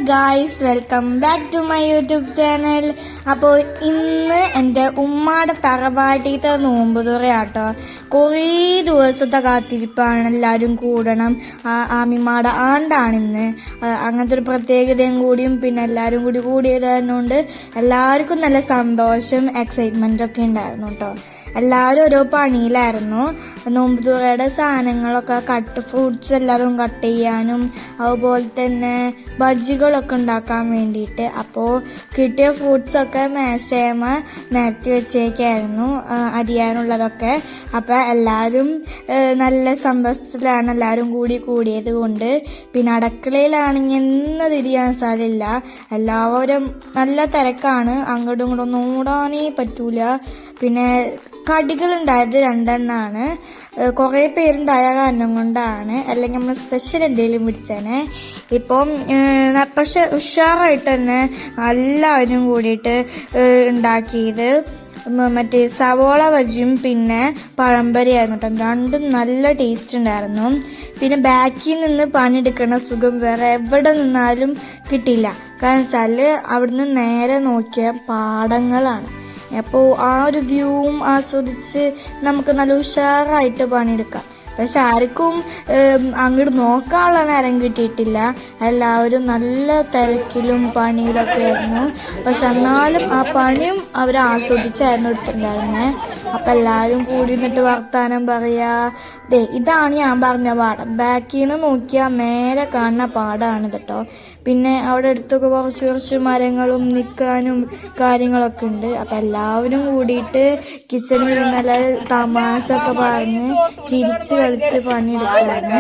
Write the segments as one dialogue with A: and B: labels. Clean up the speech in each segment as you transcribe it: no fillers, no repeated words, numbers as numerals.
A: Guys, welcome back to my YouTube channel. അപ്പോൾ ഇന്ന് എൻ്റെ ഉമ്മാടെ തറവാട്ടിത്തെ നോമ്പ് തുറയാട്ടോ. കുറേ ദിവസത്തെ കാത്തിരിപ്പാണ്, എല്ലാവരും കൂടണം. ആമിമാടെ ആണ്ടാണിന്ന്, അങ്ങനത്തെ ഒരു പ്രത്യേകതയും കൂടിയും പിന്നെ എല്ലാവരും കൂടിയത് തന്നുകൊണ്ട് എല്ലാവർക്കും നല്ല സന്തോഷം എക്സൈറ്റ്മെൻ്റ് ഒക്കെ ഉണ്ടായിരുന്നു കേട്ടോ. എല്ലാവരും ഓരോ പണിയിലായിരുന്നു. നോമ്പ് തുറയുടെ സാധനങ്ങളൊക്കെ ഫ്രൂട്ട്സ് എല്ലാവരും കട്ട് ചെയ്യാനും അതുപോലെ തന്നെ ബജ്ജികളൊക്കെ ഉണ്ടാക്കാൻ വേണ്ടിയിട്ട്. അപ്പോൾ കിട്ടിയ ഫ്രൂട്ട്സൊക്കെ മേശയമ നിരത്തി വെച്ചേക്കായിരുന്നു, അരിയാനുള്ളതൊക്കെ. അപ്പോൾ എല്ലാവരും നല്ല സന്തോഷത്തിലാണ് എല്ലാവരും കൂടിയത് കൊണ്ട്. പിന്നെ അടുക്കളയിലാണെങ്കിൽ എന്ന് തിരിയാൻ സ്ഥലമില്ല, എല്ലാവരും നല്ല തിരക്കാണ്, അങ്ങോട്ടും ഇങ്ങോട്ടും ഓടാനേ പറ്റൂല. പിന്നെ കടികളുണ്ടായത് 2 എണ്ണമാണ്, കുറേ പേരുണ്ടായ കാരണം കൊണ്ടാണ്, അല്ലെങ്കിൽ നമ്മൾ സ്പെഷ്യൽ എന്തെങ്കിലും പിടിച്ചേനെ. ഇപ്പം പക്ഷെ ഉഷാറായിട്ട് തന്നെ എല്ലാവരും കൂടിയിട്ട് ഉണ്ടാക്കിയത് മറ്റേ സവോള ബജിയും പിന്നെ പഴംപൊരിയായിരുന്നു കേട്ടോ. രണ്ടും നല്ല ടേസ്റ്റ് ഉണ്ടായിരുന്നു. പിന്നെ ബാക്കിൽ നിന്ന് പണിയെടുക്കുന്ന സുഖം വേറെ എവിടെ നിന്നാലും കിട്ടില്ല. കാരണം വെച്ചാൽ അവിടുന്ന് നേരെ നോക്കിയ പാടങ്ങളാണ്. അപ്പോൾ ആ ഒരു വ്യൂവും ആസ്വദിച്ച് നമുക്ക് നല്ല ഉഷാറായിട്ട് പണിയെടുക്കാം. പക്ഷെ ആർക്കും അങ്ങോട്ട് നോക്കാനുള്ള നേരം കിട്ടിയിട്ടില്ല, എല്ലാവരും നല്ല തിരക്കിലും പണിയിലൊക്കെ ആയിരുന്നു. പക്ഷെ എന്നാലും ആ പണിയും അവർ ആസ്വദിച്ചായിരുന്നു എടുത്തിട്ടുണ്ടായിരുന്നേ. അപ്പം എല്ലാവരും കൂടി നിന്നിട്ട് വർത്താനം പറയാ. ഇതാണ് ഞാൻ പറഞ്ഞ പാടം, ബാക്കിൽ നിന്ന് നോക്കിയാൽ നേരെ കാണുന്ന പാടാണ് കേട്ടോ. പിന്നെ അവിടെ അടുത്തൊക്കെ കുറച്ച് മരങ്ങളും നിൽക്കാനും കാര്യങ്ങളൊക്കെ ഉണ്ട്. അപ്പം എല്ലാവരും കൂടിയിട്ട് കിച്ചണിൽ നല്ല തമാശ ഒക്കെ പറഞ്ഞ് ചിരിച്ച് കളിച്ച് പണിയെടുക്കാണ്.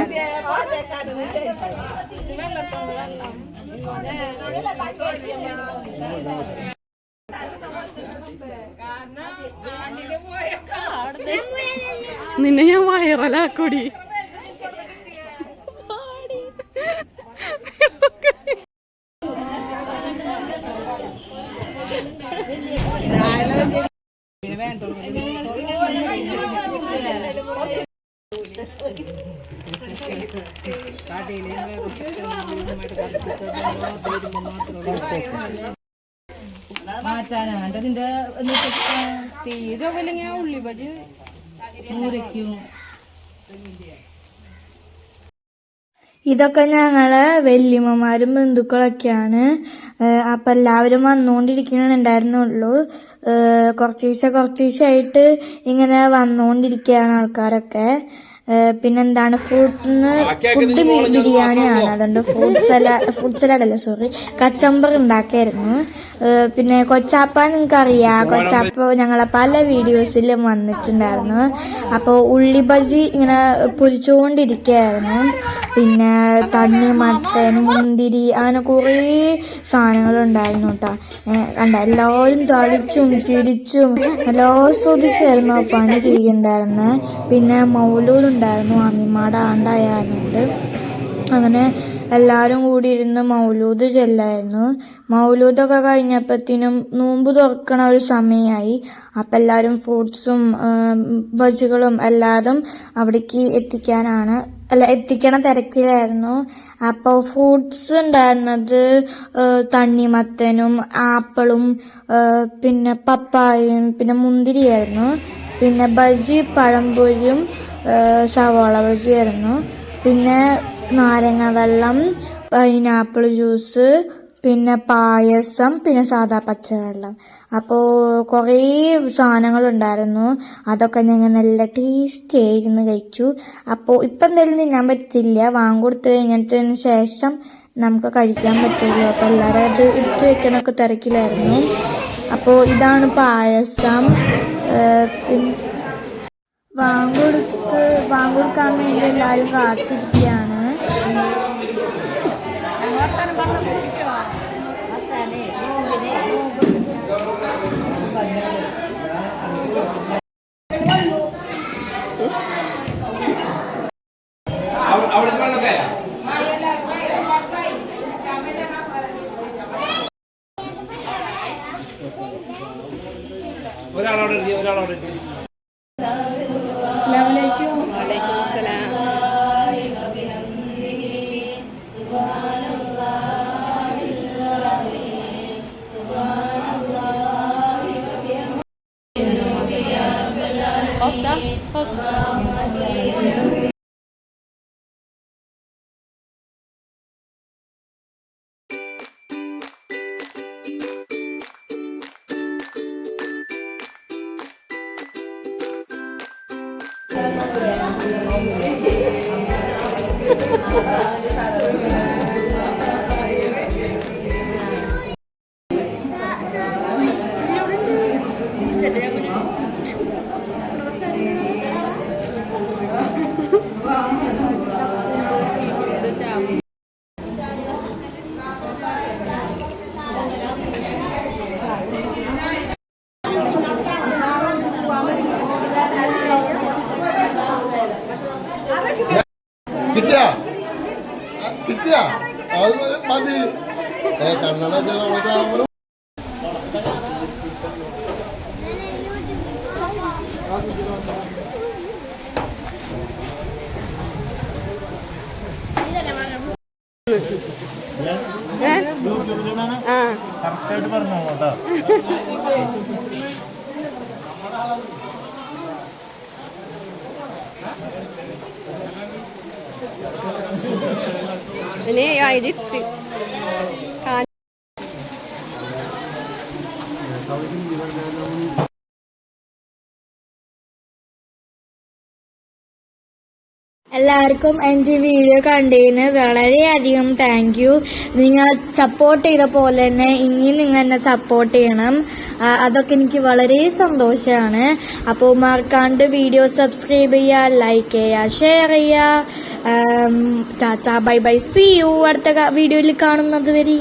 B: നിന്നെ ഞാൻ വൈറലാക്കൂടി. ഉള്ളി ബജി
A: ഇതൊക്കെ ഞങ്ങളെ വല്യമ്മമാരും ബന്ധുക്കളൊക്കെയാണ്. അപ്പം എല്ലാവരും വന്നുകൊണ്ടിരിക്കുന്നുണ്ടായിരുന്നുള്ളൂ. കുറച്ചീശായിട്ട് ഇങ്ങനെ വന്നുകൊണ്ടിരിക്കുകയാണ് ആൾക്കാരൊക്കെ. പിന്നെന്താണ് ഫുഡ് ബിരിയാണിയാണ്, അതുകൊണ്ട് ഫ്രൂട്ട് സലാഡല്ല കച്ചമ്പർ ഉണ്ടാക്കിയായിരുന്നു. പിന്നെ കൊച്ചാപ്പ നിങ്ങൾക്കറിയാം, കൊച്ചാപ്പ ഞങ്ങളെ പല വീഡിയോസിലും വന്നിട്ടുണ്ടായിരുന്നു. അപ്പോൾ ഉള്ളി ബജി ഇങ്ങനെ പൊരിച്ചുകൊണ്ടിരിക്കുകയായിരുന്നു. പിന്നെ തണ്ണിമത്തൻ, മുന്തിരി, അങ്ങനെ കുറേ സാധനങ്ങളുണ്ടായിരുന്നു കേട്ടോ. എല്ലാവരും തളിച്ചും തിരിച്ചും എല്ലാ ആസ്വദിച്ചായിരുന്നു പണി ചെയ്യുന്നുണ്ടായിരുന്നു. പിന്നെ മൗലൂദുണ്ടായിരുന്നു, അമ്മിമാടെ ആണ്ടായതുകൊണ്ട് അങ്ങനെ എല്ലാവരും കൂടി ഇരുന്ന് മൗലൂദ് ചെല്ലായിരുന്നു. മൗലൂദൊക്കെ കഴിഞ്ഞപ്പോഴത്തേനും നോമ്പ് തുറക്കണ ഒരു സമയമായി. അപ്പം എല്ലാവരും ഫ്രൂട്ട്സും ബജ്ജികളും എല്ലാതും അവിടേക്ക് എത്തിക്കണ തിരക്കിലായിരുന്നു. അപ്പോൾ ഫ്രൂട്ട്സ് ഉണ്ടായിരുന്നത് തണ്ണിമത്തനും ആപ്പിളും പിന്നെ പപ്പായയും പിന്നെ മുന്തിരിയായിരുന്നു. പിന്നെ ബജ്ജി പഴംപൊരിയും സവാള ബജിയായിരുന്നു. പിന്നെ നാരങ്ങ വെള്ളം, പൈനാപ്പിൾ ജ്യൂസ്, പിന്നെ പായസം, പിന്നെ സാദാ പച്ചവെള്ളം. അപ്പോൾ കുറേ സാധനങ്ങളുണ്ടായിരുന്നു. അതൊക്കെ ഞങ്ങൾ നല്ല ടേസ്റ്റി ആയിരുന്നു കഴിച്ചു. അപ്പോൾ ഇപ്പം എന്തായാലും തിന്നാൻ പറ്റില്ല, വാങ്ങിക്കൊടുത്ത് കഴിഞ്ഞിട്ടതിന് ശേഷം നമുക്ക് കഴിക്കാൻ പറ്റുള്ളൂ. അപ്പോൾ എല്ലാവരും അത് എടുത്ത് വെക്കണമൊക്കെ തിരക്കിലായിരുന്നു. അപ്പോൾ ഇതാണ് പായസം. വാങ്ങിക്കൊടുക്കാൻ വേണ്ടി എല്ലാവരും കാത്തിരിക്കുകയാണ്.
C: ഒരാളോട്
D: കിട്ടിയാ കിട്ടിയാ അത് മതി കണ്ണട നമുക്ക്
C: കറക്റ്റായിട്ട് പറഞ്ഞോ കേട്ടോ.
B: ഇനി അതിലിട്ട്
A: എല്ലാവർക്കും എൻ്റെ വീഡിയോ കണ്ടതിന് വളരെയധികം താങ്ക് യു. നിങ്ങൾ സപ്പോർട്ട് ചെയ്ത പോലെ തന്നെ ഇനിയും നിങ്ങൾ എന്നെ സപ്പോർട്ട് ചെയ്യണം. അതൊക്കെ എനിക്ക് വളരെ സന്തോഷമാണ്. അപ്പോൾ മറക്കാണ്ട് വീഡിയോ സബ്സ്ക്രൈബ് ചെയ്യുക, ലൈക്ക് ചെയ്യുക, ഷെയർ ചെയ്യുക. Tata bye bye, see you. അടുത്ത വീഡിയോയിൽ കാണുന്നത് വരെ.